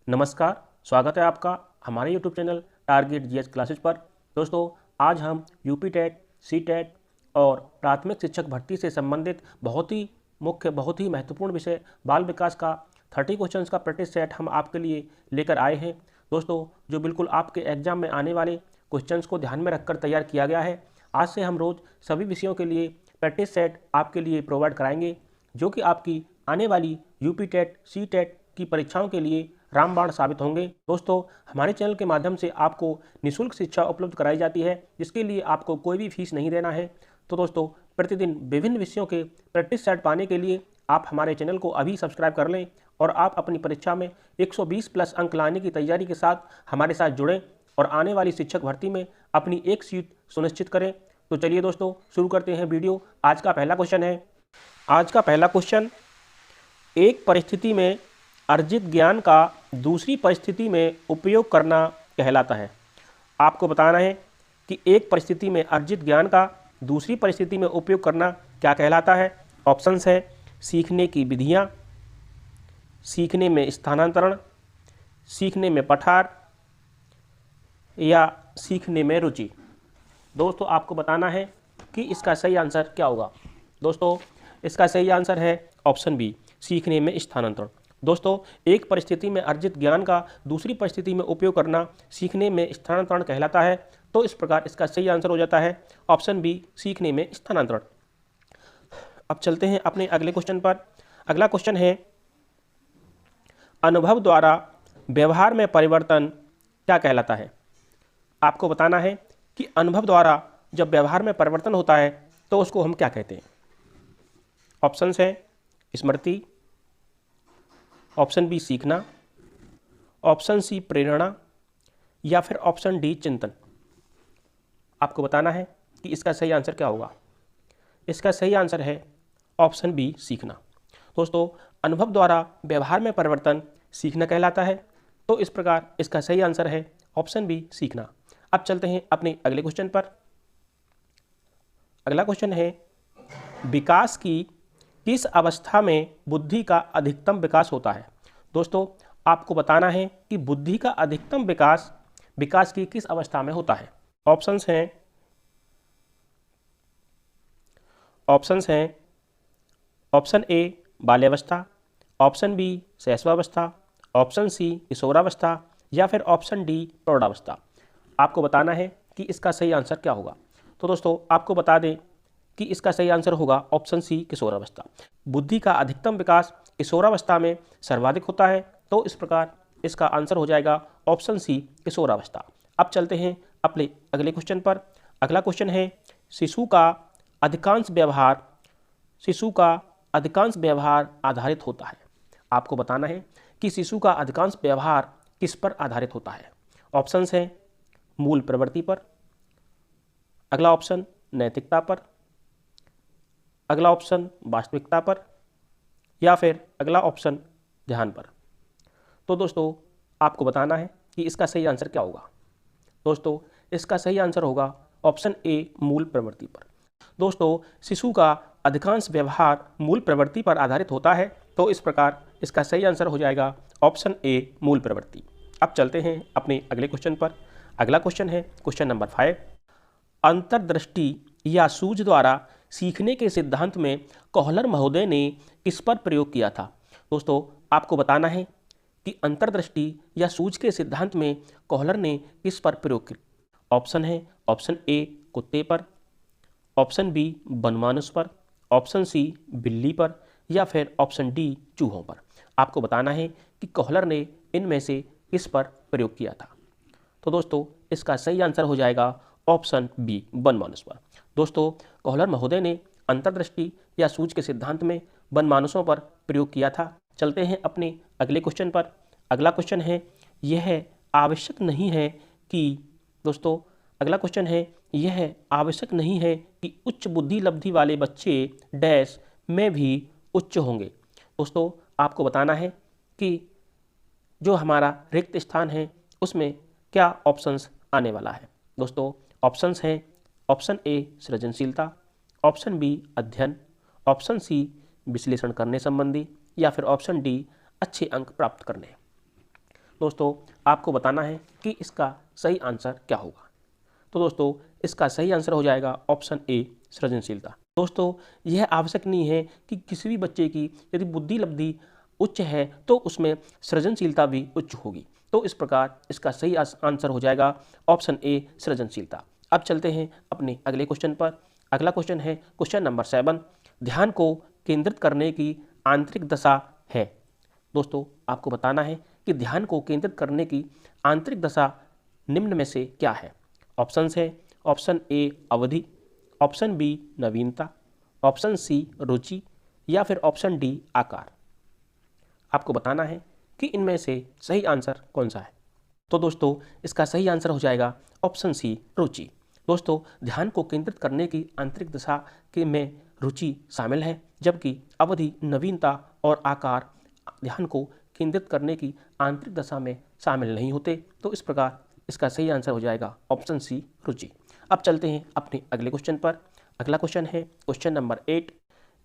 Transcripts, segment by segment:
नमस्कार, स्वागत है आपका हमारे YouTube channel target GS classes पर। दोस्तों, आज हम यूपी टेट, सी टेट और प्राथमिक शिक्षक भर्ती से संबंधित बहुत ही मुख्य, बहुत ही महत्वपूर्ण विषय बाल विकास का 30 क्वेश्चंस का प्रैक्टिस सेट हम आपके लिए लेकर आए हैं। दोस्तों, जो बिल्कुल आपके एग्जाम में आने वाले क्वेश्चंस को ध्यान में रखकर तैयार किया गया है। आज से हम रोज़ सभी विषयों के लिए प्रैक्टिस सेट आपके लिए प्रोवाइड कराएंगे, जो कि आपकी आने वाली यूपी टेट, सी टेट की परीक्षाओं के लिए रामबाण साबित होंगे। दोस्तों, हमारे चैनल के माध्यम से आपको निःशुल्क शिक्षा उपलब्ध कराई जाती है, जिसके लिए आपको कोई भी फीस नहीं देना है। तो दोस्तों, प्रतिदिन विभिन्न विषयों के प्रैक्टिस सेट पाने के लिए आप हमारे चैनल को अभी सब्सक्राइब कर लें और आप अपनी परीक्षा में 120 प्लस अंक लाने की तैयारी के साथ हमारे साथ जुड़ें और आने वाली शिक्षक भर्ती में अपनी एक सीट सुनिश्चित करें। तो चलिए दोस्तों, शुरू करते हैं वीडियो। आज का पहला क्वेश्चन है। आज का पहला क्वेश्चन, एक परिस्थिति में अर्जित ज्ञान का दूसरी परिस्थिति में उपयोग करना कहलाता है। आपको बताना है कि एक परिस्थिति में अर्जित ज्ञान का दूसरी परिस्थिति में उपयोग करना क्या कहलाता है। ऑप्शंस है सीखने की विधियां, सीखने में स्थानांतरण, सीखने में पठार या सीखने में रुचि। दोस्तों, आपको बताना है कि इसका सही आंसर क्या होगा। दोस्तों, इसका सही आंसर है ऑप्शन बी, सीखने में स्थानांतरण। दोस्तों, एक परिस्थिति में अर्जित ज्ञान का दूसरी परिस्थिति में उपयोग करना सीखने में स्थानांतरण कहलाता है। तो इस प्रकार इसका सही आंसर हो जाता है ऑप्शन बी, सीखने में स्थानांतरण। अब चलते हैं अपने अगले क्वेश्चन पर। अगला क्वेश्चन है, अनुभव द्वारा व्यवहार में परिवर्तन क्या कहलाता है। आपको बताना है कि अनुभव द्वारा जब व्यवहार में परिवर्तन होता है तो उसको हम क्या कहते हैं। ऑप्शंस है स्मृति, ऑप्शन बी सीखना, ऑप्शन सी प्रेरणा या फिर ऑप्शन डी चिंतन। आपको बताना है कि इसका सही आंसर क्या होगा। इसका सही आंसर है ऑप्शन बी, सीखना। दोस्तों, अनुभव द्वारा व्यवहार में परिवर्तन सीखना कहलाता है। तो इस प्रकार इसका सही आंसर है ऑप्शन बी, सीखना। अब चलते हैं अपने अगले क्वेश्चन पर। अगला क्वेश्चन है, विकास की किस अवस्था में बुद्धि का अधिकतम विकास होता है। दोस्तों, आपको बताना है कि बुद्धि का अधिकतम विकास की किस अवस्था में होता है। ऑप्शंस हैं ऑप्शन ए बाल्यावस्था, ऑप्शन बी शैशवावस्था, ऑप्शन सी किशोरावस्था या फिर ऑप्शन डी प्रौढ़ावस्था। आपको बताना है कि इसका सही आंसर क्या होगा। तो दोस्तों, आपको बता दें कि इसका सही आंसर होगा ऑप्शन सी, किशोरावस्था। बुद्धि का अधिकतम विकास किशोरावस्था में सर्वाधिक होता है। तो इस प्रकार इसका आंसर हो जाएगा ऑप्शन सी, किशोरावस्था। अब चलते हैं अपने अगले क्वेश्चन पर। अगला क्वेश्चन है, शिशु का अधिकांश व्यवहार आधारित होता है। आपको बताना है कि शिशु का अधिकांश व्यवहार किस पर आधारित होता है। ऑप्शंस हैं मूल प्रवृत्ति पर, अगला ऑप्शन नैतिकता पर, अगला ऑप्शन वास्तविकता पर या फिर अगला ऑप्शन ध्यान पर। तो दोस्तों, आपको बताना है कि इसका सही आंसर क्या होगा। दोस्तों, इसका सही आंसर होगा ऑप्शन ए, मूल प्रवृत्ति पर। दोस्तों, शिशु का अधिकांश व्यवहार मूल प्रवृत्ति पर आधारित होता है। तो इस प्रकार इसका सही आंसर हो जाएगा ऑप्शन ए, मूल प्रवृत्ति। अब चलते हैं अपने अगले क्वेश्चन पर। अगला क्वेश्चन है क्वेश्चन नंबर 5, अंतर्दृष्टि या सूझ द्वारा सीखने के सिद्धांत में कोहलर महोदय ने किस पर प्रयोग किया था। दोस्तों, आपको बताना है कि अंतर्दृष्टि या सूझ के सिद्धांत में कोहलर ने किस पर प्रयोग किया। ऑप्शन है ऑप्शन ए कुत्ते पर, ऑप्शन बी बनमानुष पर, ऑप्शन सी बिल्ली पर या फिर ऑप्शन डी चूहों पर। आपको बताना है कि कोहलर ने इनमें से किस पर प्रयोग किया था। तो दोस्तों, इसका सही आंसर हो जाएगा ऑप्शन बी, बनमानुष पर। दोस्तों, कोहलर महोदय ने अंतर्दृष्टि या सूझ के सिद्धांत में बनमानुषों पर प्रयोग किया था। चलते हैं अपने अगले क्वेश्चन पर। अगला क्वेश्चन है, यह आवश्यक नहीं है कि दोस्तों अगला क्वेश्चन है, यह आवश्यक नहीं है कि उच्च बुद्धि लब्धि वाले बच्चे डैश में भी उच्च होंगे। दोस्तों, आपको बताना है कि जो हमारा रिक्त स्थान है उसमें क्या ऑप्शंस आने वाला है। दोस्तों, ऑप्शंस हैं ऑप्शन ए सृजनशीलता, ऑप्शन बी अध्ययन, ऑप्शन सी विश्लेषण करने संबंधी या फिर ऑप्शन डी अच्छे अंक प्राप्त करने। दोस्तों आपको बताना है कि इसका सही आंसर क्या होगा। तो दोस्तों इसका सही आंसर हो जाएगा ऑप्शन ए, सृजनशीलता। दोस्तों यह आवश्यक नहीं है कि किसी भी बच्चे की यदि बुद्धि लब्धि उच्च है तो उसमें सृजनशीलता भी उच्च होगी। तो इस प्रकार इसका सही आंसर हो जाएगा ऑप्शन ए, सृजनशीलता। अब चलते हैं अपने अगले क्वेश्चन पर। अगला क्वेश्चन है क्वेश्चन नंबर 7, ध्यान को केंद्रित करने की आंतरिक दशा है। दोस्तों आपको बताना है कि ध्यान को केंद्रित करने की आंतरिक दशा निम्न में से क्या है। ऑप्शंस है ऑप्शन ए अवधि, ऑप्शन बी नवीनता, ऑप्शन सी रुचि या फिर ऑप्शन डी आकार। आपको बताना है कि इनमें से सही आंसर कौन सा है। तो दोस्तों इसका सही आंसर हो जाएगा ऑप्शन सी, रुचि। दोस्तों ध्यान को केंद्रित करने की आंतरिक दशा के में रुचि शामिल है, जबकि अवधि, नवीनता और आकार ध्यान को केंद्रित करने की आंतरिक दशा में शामिल नहीं होते। तो इस प्रकार इसका सही आंसर हो जाएगा ऑप्शन सी, रुचि। अब चलते हैं अपने अगले क्वेश्चन पर। अगला क्वेश्चन है क्वेश्चन नंबर 8,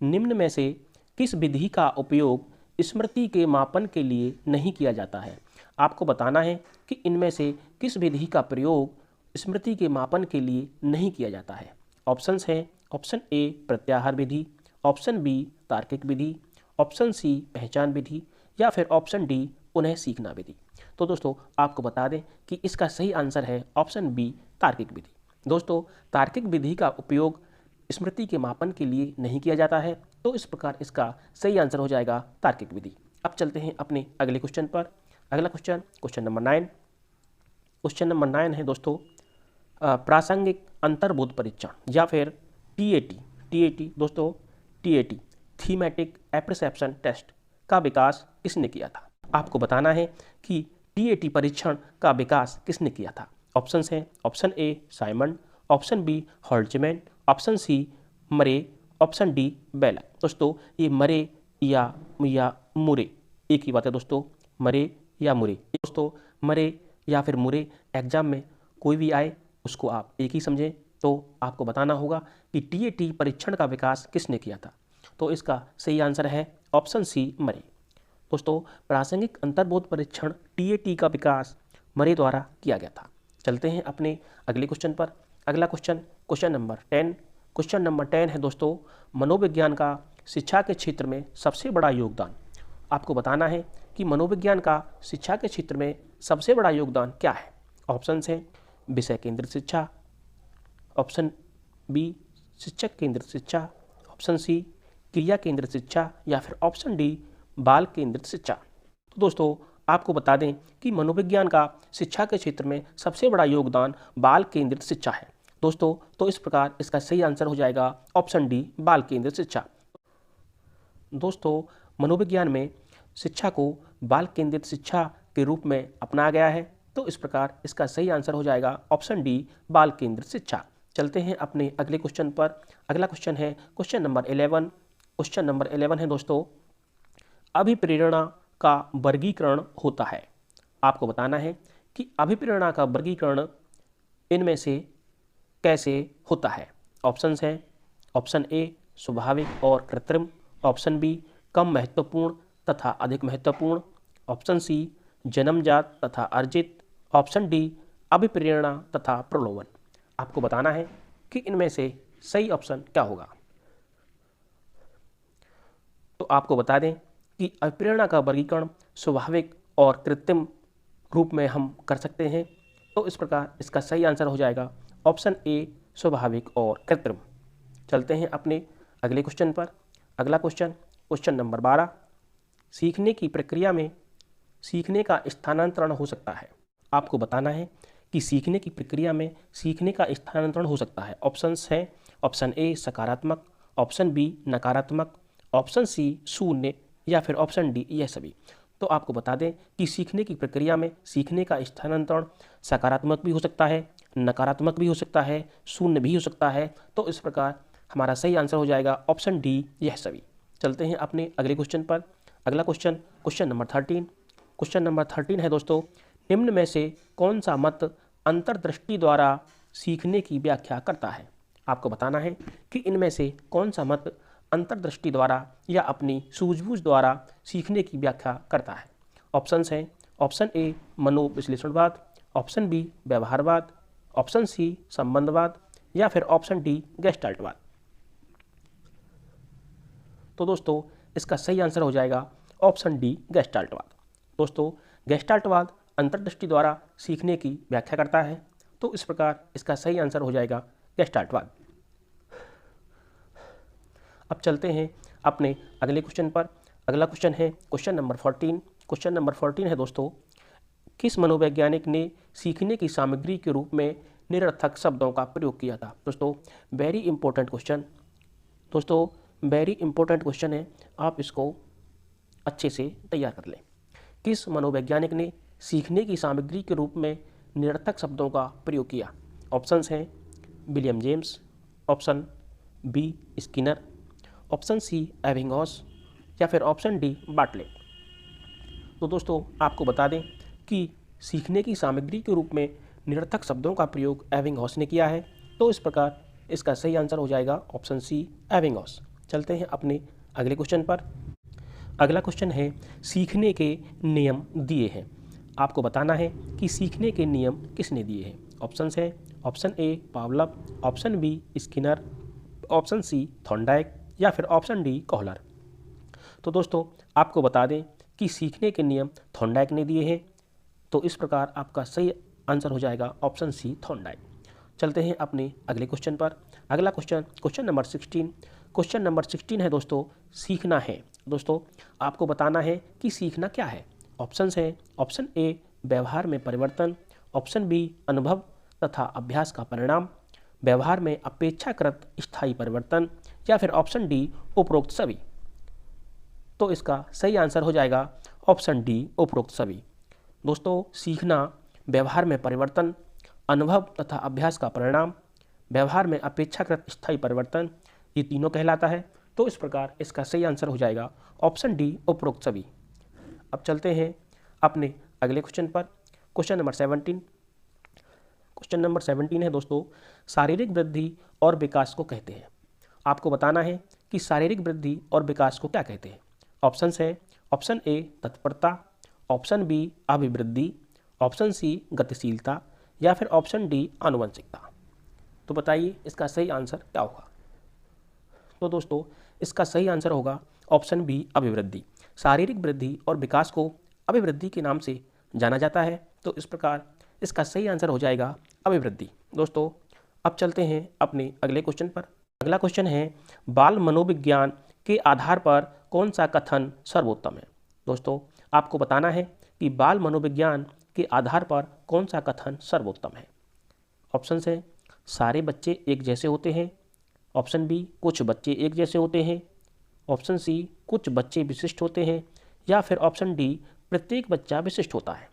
निम्न में से किस विधि का उपयोग स्मृति के मापन के लिए नहीं किया जाता है। आपको बताना है कि इनमें से किस विधि का प्रयोग स्मृति के मापन के लिए नहीं किया जाता है। ऑप्शंस हैं ऑप्शन ए प्रत्याहार विधि, ऑप्शन बी तार्किक विधि, ऑप्शन सी पहचान विधि या फिर ऑप्शन डी उन्हें सीखना विधि। तो दोस्तों आपको बता दें कि इसका सही आंसर है ऑप्शन बी, तार्किक विधि। दोस्तों तार्किक विधि का उपयोग स्मृति के मापन के लिए नहीं किया जाता है। तो इस प्रकार इसका सही आंसर हो जाएगा तार्किक विधि। अब चलते हैं अपने अगले क्वेश्चन पर। अगला question question number 9। Question number 9 है दोस्तों प्रासंगिक अंतर्बोध परीक्षण या फिर टीएटी। दोस्तों टीएटी थीमेटिक एप्रिसेप्शन टेस्ट का विकास किसने किया था। आपको बताना है कि टीएटी परीक्षण का विकास किसने किया था। ऑप्शंस हैं option A Symonds, option B Holtzman, option C Murray, option D baler. दोस्तों ये मरे या मुरे एक ही बात है दोस्तों, मरे या मुरे। दोस्तों मरे या फिर मुरे एग्जाम में कोई भी आए उसको आप एक ही समझें। तो आपको बताना होगा कि टीएटी परीक्षण का विकास किसने किया था। तो इसका सही आंसर है ऑप्शन सी, मरे। दोस्तों प्रासंगिक अंतर्बोध परीक्षण टीएटी का विकास मरे द्वारा किया गया था। चलते हैं अपने अगले क्वेश्चन पर। अगला question question number 10। Question number 10 है दोस्तों मनोविज्ञान का शिक्षा के क्षेत्र में सबसे बड़ा योगदान। आपको बताना है कि मनोविज्ञान का शिक्षा के क्षेत्र में सबसे बड़ा योगदान क्या है। ऑप्शंस हैं विषय केंद्रित शिक्षा, ऑप्शन बी शिक्षक केंद्रित शिक्षा, ऑप्शन सी क्रिया केंद्रित शिक्षा या फिर ऑप्शन डी बाल केंद्रित शिक्षा। तो दोस्तों आपको बता दें कि मनोविज्ञान का शिक्षा के क्षेत्र में सबसे बड़ा योगदान बाल केंद्रित शिक्षा है। दोस्तों तो इस प्रकार इसका सही आंसर हो जाएगा ऑप्शन डी, बाल केंद्रित शिक्षा। दोस्तों मनोविज्ञान में शिक्षा को बाल केंद्रित शिक्षा के रूप में अपनाया गया है। तो इस प्रकार इसका सही आंसर हो जाएगा ऑप्शन डी, बाल केंद्रित शिक्षा। चलते हैं अपने अगले क्वेश्चन पर। अगला क्वेश्चन है क्वेश्चन नंबर 11। क्वेश्चन नंबर 11 है दोस्तों अभिप्रेरणा का वर्गीकरण होता है। आपको बताना है कि अभिप्रेरणा का वर्गीकरण इनमें से कैसे होता है। ऑप्शंस हैं ऑप्शन ए स्वाभाविक और कृत्रिम, ऑप्शन बी कम महत्वपूर्ण तथा अधिक महत्वपूर्ण, ऑप्शन सी जन्मजात तथा अर्जित, ऑप्शन डी अभिप्रेरणा तथा प्रलोभन। आपको बताना है कि इनमें से सही ऑप्शन क्या होगा। तो आपको बता दें कि अभिप्रेरणा का वर्गीकरण स्वाभाविक और कृत्रिम रूप में हम कर सकते हैं। तो इस प्रकार इसका सही आंसर हो जाएगा ऑप्शन ए, स्वाभाविक और कृत्रिम। चलते हैं अपने अगले क्वेश्चन पर। अगला क्वेश्चन क्वेश्चन नंबर 12, सीखने की प्रक्रिया में सीखने का स्थानांतरण हो सकता है। आपको बताना है कि सीखने की प्रक्रिया में सीखने का स्थानांतरण हो सकता है। ऑप्शंस हैं ऑप्शन ए सकारात्मक, ऑप्शन बी नकारात्मक, ऑप्शन सी शून्य या फिर ऑप्शन डी यह सभी। तो आपको बता दें कि सीखने की प्रक्रिया में सीखने का स्थानांतरण सकारात्मक भी हो सकता है, नकारात्मक भी हो सकता है, शून्य भी हो सकता है। तो इस प्रकार हमारा सही आंसर हो जाएगा ऑप्शन डी, यह सभी। चलते हैं अपने अगले क्वेश्चन पर। अगला question question number 13। Question number 13 है दोस्तों निम्न में से कौन सा मत अंतर्दृष्टि द्वारा सीखने की व्याख्या करता है। आपको बताना है कि इनमें से कौन सा मत अंतर्दृष्टि द्वारा या अपनी सूझबूझ द्वारा सीखने की व्याख्या करता है। ऑप्शंस हैं ऑप्शन ए मनोविश्लेषणवाद, ऑप्शन बी व्यवहारवाद, ऑप्शन सी संबंधवाद या फिर ऑप्शन डी गेस्टाल्टवाद। तो दोस्तों इसका सही आंसर हो जाएगा ऑप्शन डी गेस्टाल्टवाद। दोस्तों गेस्टाल्टवाद अंतर्दृष्टि द्वारा सीखने की व्याख्या करता है, तो इस प्रकार इसका सही आंसर हो जाएगा गेस्टाल्टवाद। अब चलते हैं अपने अगले क्वेश्चन पर। अगला क्वेश्चन है क्वेश्चन नंबर 14। क्वेश्चन नंबर 14 है दोस्तों, किस मनोवैज्ञानिक ने सीखने की सामग्री के रूप में निरर्थक शब्दों का प्रयोग किया था। दोस्तों वेरी इंपॉर्टेंट क्वेश्चन, दोस्तों वेरी इंपॉर्टेंट क्वेश्चन है, आप इसको अच्छे से तैयार कर लें। किस मनोवैज्ञानिक ने सीखने की सामग्री के रूप में निरर्थक शब्दों का प्रयोग किया। ऑप्शंस हैं William James, option B Skinner, option C Ebbinghaus या फिर ऑप्शन डी बार्टलेट। तो दोस्तों आपको बता दें कि सीखने की सामग्री के रूप में निरर्थक शब्दों का प्रयोग एबिंगहॉस ने किया है, तो इस प्रकार इसका सही आंसर हो जाएगा ऑप्शन सी एबिंगहॉस। चलते हैं अपने अगले क्वेश्चन पर। अगला क्वेश्चन है सीखने के नियम दिए हैं, आपको बताना है कि सीखने के नियम किसने दिए हैं। ऑप्शंस हैं option A Pavlov, option B Skinner, option C Thorndike या फिर ऑप्शन डी कोहलर। तो दोस्तों आपको बता दें कि सीखने के नियम थॉर्नडाइक ने दिए हैं, तो इस प्रकार आपका सही आंसर हो जाएगा ऑप्शन सी थॉर्नडाइक। चलते हैं अपने अगले क्वेश्चन पर। अगला क्वेश्चन नंबर 16। क्वेश्चन नंबर 16 है दोस्तों, सीखना है। दोस्तों आपको बताना है कि सीखना क्या है। ऑप्शंस हैं ऑप्शन ए व्यवहार में परिवर्तन, ऑप्शन बी अनुभव तथा अभ्यास का परिणाम, व्यवहार में अपेक्षाकृत स्थायी परिवर्तन या फिर ऑप्शन डी उपरोक्त सभी। तो इसका सही आंसर हो जाएगा ऑप्शन डी उपरोक्त सभी। दोस्तों सीखना व्यवहार में परिवर्तन, अनुभव तथा अभ्यास का परिणाम, व्यवहार में अपेक्षाकृत स्थायी परिवर्तन, ये तीनों कहलाता है, तो इस प्रकार इसका सही आंसर हो जाएगा ऑप्शन डी उपरोक्त सभी। अब चलते हैं अपने अगले क्वेश्चन पर। Question number 17। क्वेश्चन नंबर 17 है दोस्तों, शारीरिक वृद्धि और विकास को कहते हैं। आपको बताना है कि शारीरिक वृद्धि और विकास को क्या कहते हैं। ऑप्शंस हैं ऑप्शन ए तत्परता, ऑप्शन बी अभिवृद्धि, ऑप्शन सी गतिशीलता या फिर ऑप्शन डी आनुवंशिकता। तो बताइए इसका सही आंसर क्या होगा। तो दोस्तों इसका सही आंसर होगा ऑप्शन बी अभिवृद्धि। शारीरिक वृद्धि और विकास को अभिवृद्धि के नाम से जाना जाता है, तो इस प्रकार इसका सही आंसर हो जाएगा अभिवृद्धि। दोस्तों अब चलते हैं अपने अगले क्वेश्चन पर। अगला क्वेश्चन है बाल मनोविज्ञान के आधार पर कौन सा कथन सर्वोत्तम है। दोस्तों आपको बताना है कि बाल मनोविज्ञान के आधार पर कौन सा कथन सर्वोत्तम है। ऑप्शन है सारे बच्चे एक जैसे होते हैं, ऑप्शन बी कुछ बच्चे एक जैसे होते हैं, ऑप्शन सी कुछ बच्चे विशिष्ट होते हैं या फिर ऑप्शन डी प्रत्येक बच्चा विशिष्ट होता है।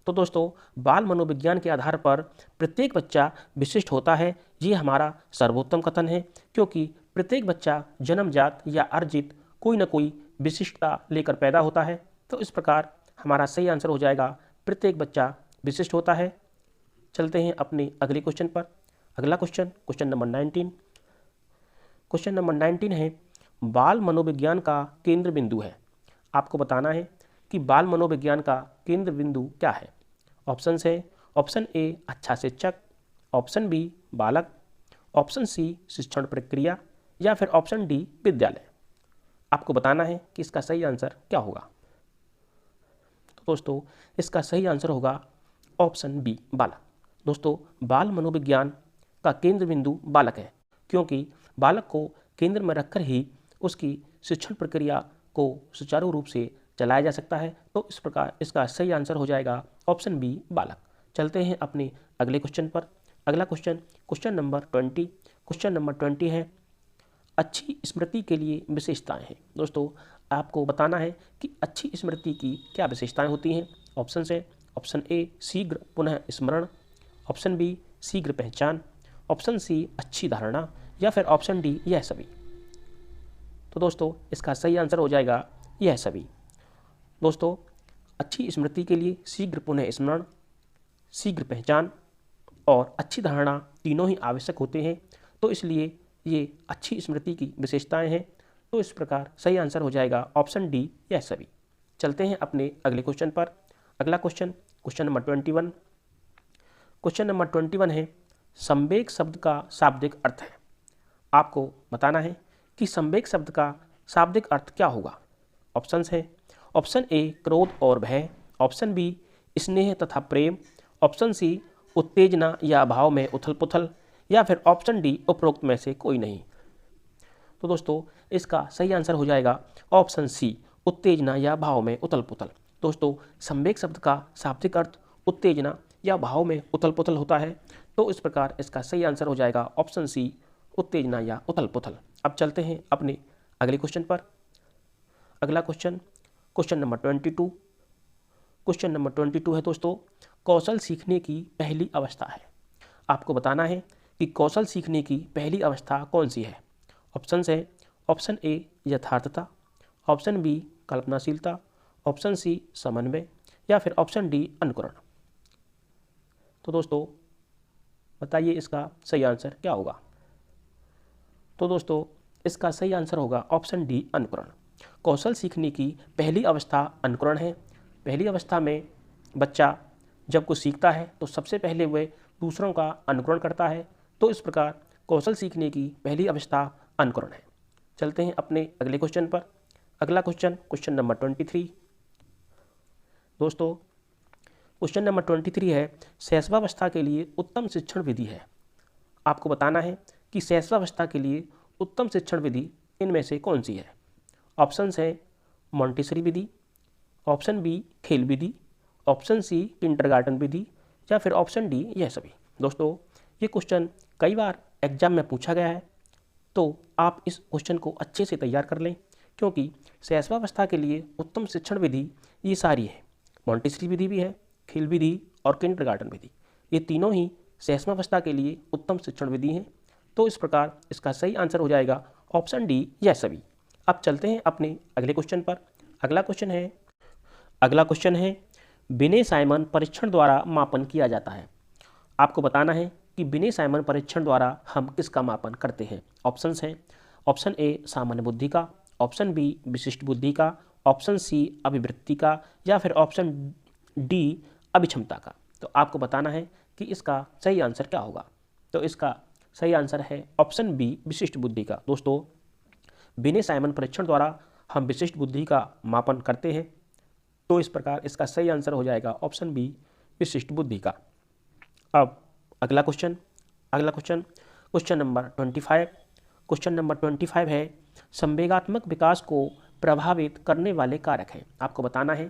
तो दोस्तों बाल मनोविज्ञान के आधार पर प्रत्येक बच्चा विशिष्ट होता है, ये हमारा सर्वोत्तम कथन है, क्योंकि प्रत्येक बच्चा जन्मजात या अर्जित कोई न कोई विशिष्टता लेकर पैदा होता है, तो इस प्रकार हमारा सही आंसर हो जाएगा प्रत्येक बच्चा विशिष्ट होता है। चलते हैं अपने अगले क्वेश्चन पर। अगला क्वेश्चन नंबर 19। क्वेश्चन नंबर 19 है बाल मनोविज्ञान का केंद्र बिंदु है। आपको बताना है कि बाल मनोविज्ञान का केंद्र बिंदु क्या है। ऑप्शंस है ऑप्शन ए अच्छा शिक्षक, ऑप्शन बी बालक, ऑप्शन सी शिक्षण प्रक्रिया या फिर ऑप्शन डी विद्यालय। आपको बताना है कि इसका सही आंसर क्या होगा। तो दोस्तों इसका सही आंसर होगा ऑप्शन बी बालक। दोस्तों बाल मनोविज्ञान का केंद्र बिंदु बालक है, क्योंकि बालक को केंद्र में रखकर ही उसकी शिक्षण प्रक्रिया को सुचारू रूप से चलाया जा सकता है, तो इस प्रकार इसका सही आंसर हो जाएगा ऑप्शन बी बालक। चलते हैं अपने अगले क्वेश्चन पर। अगला क्वेश्चन नंबर 20। क्वेश्चन नंबर 20 है अच्छी स्मृति के लिए विशेषताएं हैं। दोस्तों आपको बताना है कि अच्छी स्मृति की क्या विशेषताएं होती हैं। ऑप्शन है ऑप्शन ए शीघ्र पुनः स्मरण, ऑप्शन बी शीघ्र पहचान, ऑप्शन सी अच्छी धारणा या फिर ऑप्शन डी यह सभी। तो दोस्तों इसका सही आंसर हो जाएगा यह सभी। दोस्तों अच्छी स्मृति के लिए शीघ्र पुनः स्मरण, शीघ्र पहचान और अच्छी धारणा तीनों ही आवश्यक होते हैं, तो इसलिए ये अच्छी स्मृति की विशेषताएं हैं, तो इस प्रकार सही आंसर हो जाएगा ऑप्शन डी यह सभी। चलते हैं अपने अगले क्वेश्चन पर। अगला question, question number 21। Question number 21 है, संवेग शब्द का शाब्दिक अर्थ है। आपको बताना है कि संवेग शब्द का शाब्दिक अर्थ क्या होगा। ऑप्शंस है, ऑप्शन ए क्रोध और भय, ऑप्शन बी स्नेह तथा प्रेम, ऑप्शन सी उत्तेजना या भाव में उथल पुथल, या फिर ऑप्शन डी उपरोक्त में से कोई नहीं। तो दोस्तों इसका सही आंसर हो जाएगा ऑप्शन सी, उत्तेजना या भाव में उथल पुथल। दोस्तों संवेग शब्द का शाब्दिक अर्थ उत्तेजना या भाव में उथल पुथल होता है, तो इस प्रकार इसका सही आंसर हो जाएगा ऑप्शन सी, उत्तेजना या उथल पुथल। अब चलते हैं अपने अगले क्वेश्चन पर। अगला question, question number 22। Question number 22 है दोस्तों, कौशल सीखने की पहली अवस्था है। आपको बताना है कि कौशल सीखने की पहली अवस्था कौन सी है। ऑप्शन है, ऑप्शन ए यथार्थता, ऑप्शन बी कल्पनाशीलता, ऑप्शन सी समन्वय, या फिर ऑप्शन डी अनुकरण। तो दोस्तों बताइए इसका सही आंसर क्या होगा। तो दोस्तों इसका सही आंसर होगा ऑप्शन डी अनुकरण। कौशल सीखने की पहली अवस्था अनुकरण है। पहली अवस्था में बच्चा जब कुछ सीखता है तो सबसे पहले वह दूसरों का अनुकरण करता है, तो इस प्रकार कौशल सीखने की पहली अवस्था अनुकरण है। चलते हैं अपने अगले क्वेश्चन पर। अगला क्वेश्चन, क्वेश्चन नंबर 23। दोस्तों क्वेश्चन नंबर 23 है, शैशवावस्था के लिए उत्तम शिक्षण विधि है। आपको बताना है कि शैशवावस्था के लिए उत्तम शिक्षण विधि इनमें से कौन सी है। ऑप्शंस है, मॉन्टेसरी विधि, ऑप्शन बी खेल विधि, ऑप्शन सी किंडरगार्टन विधि, या फिर ऑप्शन डी यह सभी। दोस्तों ये क्वेश्चन कई बार एग्जाम में पूछा गया है, तो आप इस क्वेश्चन को अच्छे से तैयार कर लें, क्योंकि शैशवावस्था के लिए उत्तम शिक्षण विधि ये सारी है। मॉन्टेसरी विधि भी है, खेल विधि और किंडरगार्टन विधि, ये तीनों ही शैशवावस्था के लिए उत्तम शिक्षण विधि हैं। तो इस प्रकार इसका सही आंसर हो जाएगा ऑप्शन डी यह सभी। अब चलते हैं अपने अगले क्वेश्चन पर। अगला क्वेश्चन है बिने साइमन परीक्षण द्वारा मापन किया जाता है। आपको बताना है कि बिने साइमन परीक्षण द्वारा हम किसका मापन करते हैं। ऑप्शंस हैं, ऑप्शन ए सामान्य बुद्धि का, ऑप्शन बी विशिष्ट बुद्धि का, ऑप्शन सी अभिवृत्ति का, या फिर ऑप्शन डी अभिक्षमता का। तो आपको बताना है कि इसका सही आंसर क्या होगा। तो इसका सही आंसर है ऑप्शन बी विशिष्ट बुद्धि का। दोस्तों बिने साइमन परीक्षण द्वारा हम विशिष्ट बुद्धि का मापन करते हैं, तो इस प्रकार इसका सही आंसर हो जाएगा ऑप्शन बी विशिष्ट बुद्धि का। अब अगला question, question number 25। Question number 25 है, संवेगात्मक विकास को प्रभावित करने वाले कारक हैं। आपको बताना है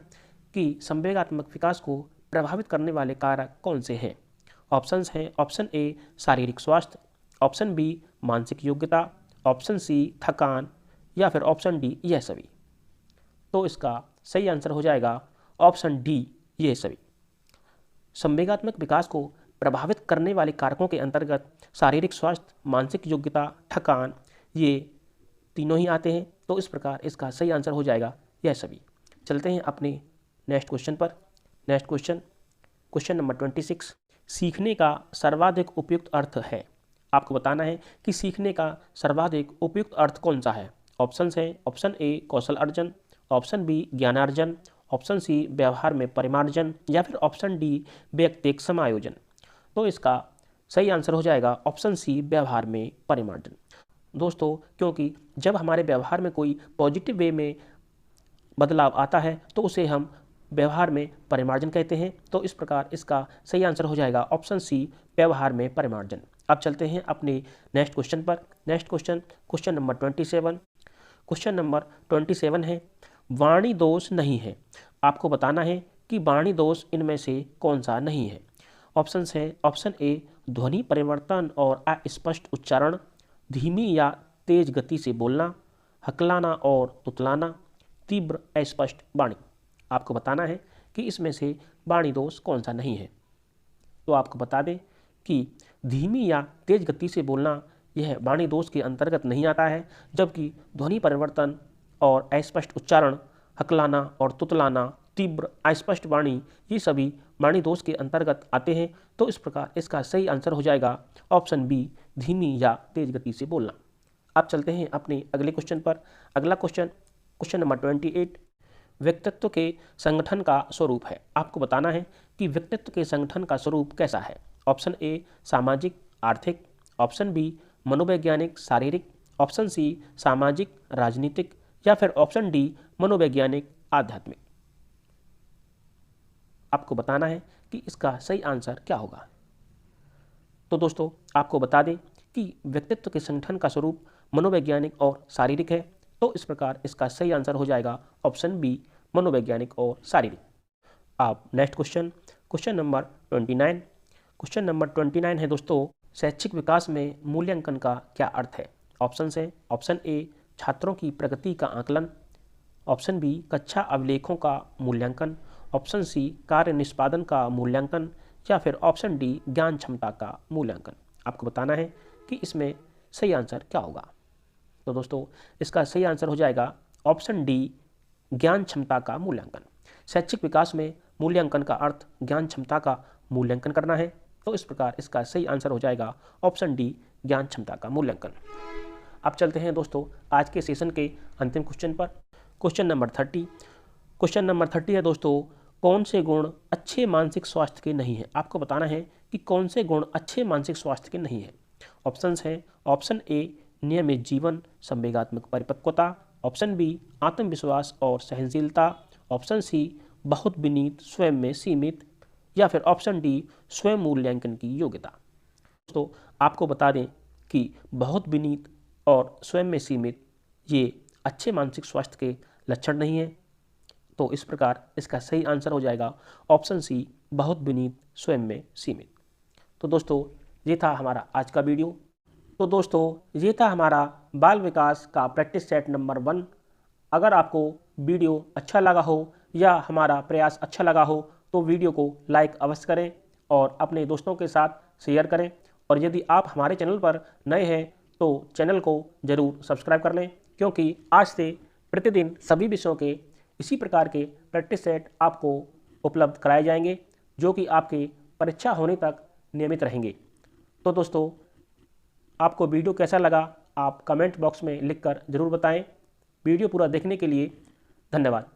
कि संवेगात्मक विकास को प्रभावित करने वाले कारक कौन से हैं। ऑप्शंस हैं, ऑप्शन ए शारीरिक स्वास्थ्य, ऑप्शन बी मानसिक योग्यता, ऑप्शन सी थकान, या फिर ऑप्शन डी यह सभी। तो इसका सही आंसर हो जाएगा ऑप्शन डी ये सभी। संवेगात्मक विकास को प्रभावित करने वाले कारकों के अंतर्गत शारीरिक स्वास्थ्य, मानसिक योग्यता, थकान, ये तीनों ही आते हैं। तो इस प्रकार इसका सही आंसर हो जाएगा यह सभी। चलते हैं अपने नेक्स्ट क्वेश्चन पर। Next question, question number 26। सीखने का सर्वाधिक उपयुक्त अर्थ है। आपको बताना है कि सीखने का सर्वाधिक उपयुक्त अर्थ कौन सा है। ऑप्शंस हैं, ऑप्शन ए कौशल अर्जन, ऑप्शन बी ज्ञानार्जन, ऑप्शन सी व्यवहार में परिमार्जन, या फिर ऑप्शन डी व्यक्तिक समायोजन। तो इसका सही आंसर हो जाएगा ऑप्शन सी व्यवहार में परिमार्जन। दोस्तों क्योंकि जब हमारे व्यवहार में कोई पॉजिटिव वे में बदलाव आता है तो उसे हम व्यवहार में परिमार्जन कहते हैं। तो इस प्रकार इसका सही आंसर हो जाएगा ऑप्शन सी व्यवहार में परिमार्जन। अब चलते हैं अपने नेक्स्ट क्वेश्चन पर। Next question, question number 27। Question number 27 है, वाणी दोष नहीं है। आपको बताना है कि वाणी दोष इनमें से कौन सा नहीं है। ऑप्शंस है, ऑप्शन ए ध्वनि परिवर्तन और अस्पष्ट उच्चारण, धीमी या तेज गति से बोलना, हकलाना और तुतलाना, तीव्र अस्पष्ट वाणी। आपको बताना है कि इसमें से वाणी दोष कौन सा नहीं है। तो आपको बता दें कि धीमी या तेज गति से बोलना यह वाणी दोष के अंतर्गत नहीं आता है, जबकि ध्वनि परिवर्तन और अस्पष्ट उच्चारण, हकलाना और तुतलाना, तीव्र अस्पष्ट वाणी, ये सभी वाणी दोष के अंतर्गत आते हैं। तो इस प्रकार इसका सही आंसर हो जाएगा ऑप्शन बी धीमी या तेज गति से बोलना। अब चलते हैं अपने अगले क्वेश्चन पर। अगला क्वेश्चन, क्वेश्चन नंबर 28। व्यक्तित्व के संगठन का स्वरूप है। आपको बताना है कि व्यक्तित्व के संगठन का स्वरूप कैसा है। ऑप्शन ए सामाजिक आर्थिक, ऑप्शन बी मनोवैज्ञानिक शारीरिक, ऑप्शन सी सामाजिक राजनीतिक, या फिर ऑप्शन डी मनोवैज्ञानिक आध्यात्मिक। आपको बताना है कि इसका सही आंसर क्या होगा। तो दोस्तों आपको बता दें कि व्यक्तित्व के संगठन का स्वरूप मनोवैज्ञानिक और शारीरिक है, तो इस प्रकार इसका सही आंसर हो जाएगा ऑप्शन बी मनोवैज्ञानिक और शारीरिक। आप next question number 29। Question number 29 है दोस्तों, शैक्षिक विकास में मूल्यांकन का क्या अर्थ है। ऑप्शन है ऑप्शन ए छात्रों की प्रगति का आकलन, ऑप्शन बी कक्षा अभिलेखों का मूल्यांकन, ऑप्शन सी कार्य निष्पादन का मूल्यांकन, या फिर ऑप्शन डी ज्ञान क्षमता का मूल्यांकन। आपको बताना है कि इसमें सही आंसर क्या होगा। तो दोस्तों इसका सही आंसर हो जाएगा ऑप्शन डी ज्ञान क्षमता का मूल्यांकन। शैक्षिक विकास में मूल्यांकन का अर्थ ज्ञान क्षमता का मूल्यांकन करना है, तो इस प्रकार इसका सही आंसर हो जाएगा ऑप्शन डी ज्ञान क्षमता का मूल्यांकन। अब चलते हैं दोस्तों आज के सेशन के अंतिम क्वेश्चन पर। Question number 30। क्वेश्चन नंबर 30 है दोस्तों, कौन से गुण अच्छे मानसिक स्वास्थ्य के नहीं हैं। आपको बताना है कि कौन से गुण अच्छे मानसिक स्वास्थ्य के नहीं हैं। ऑप्शंस हैं ऑप्शन ए नियमित जीवन संवेगात्मक परिपक्वता, ऑप्शन बी आत्मविश्वास और सहनशीलता, ऑप्शन सी बहुत विनीत स्वयं में सीमित, या फिर ऑप्शन डी स्वयं मूल्यांकन की योग्यता। दोस्तों आपको बता दें कि बहुत विनीत और स्वयं में सीमित ये अच्छे मानसिक स्वास्थ्य के लक्षण नहीं हैं, तो इस प्रकार इसका सही आंसर हो जाएगा ऑप्शन सी बहुत विनीत स्वयं में सीमित। तो दोस्तों ये था हमारा आज का वीडियो। तो दोस्तों ये था हमारा बाल विकास का प्रैक्टिस सेट नंबर 1। अगर आपको वीडियो अच्छा लगा हो या हमारा प्रयास अच्छा लगा हो तो वीडियो को लाइक अवश्य करें और अपने दोस्तों के साथ शेयर करें। और यदि आप हमारे चैनल पर नए हैं तो चैनल को ज़रूर सब्सक्राइब कर लें, क्योंकि आज से प्रतिदिन सभी विषयों के इसी प्रकार के प्रैक्टिस सेट आपको उपलब्ध कराए जाएंगे, जो कि आपके परीक्षा होने तक नियमित रहेंगे। तो दोस्तों आपको वीडियो कैसा लगा आप कमेंट बॉक्स में लिखकर ज़रूर बताएं। वीडियो पूरा देखने के लिए धन्यवाद।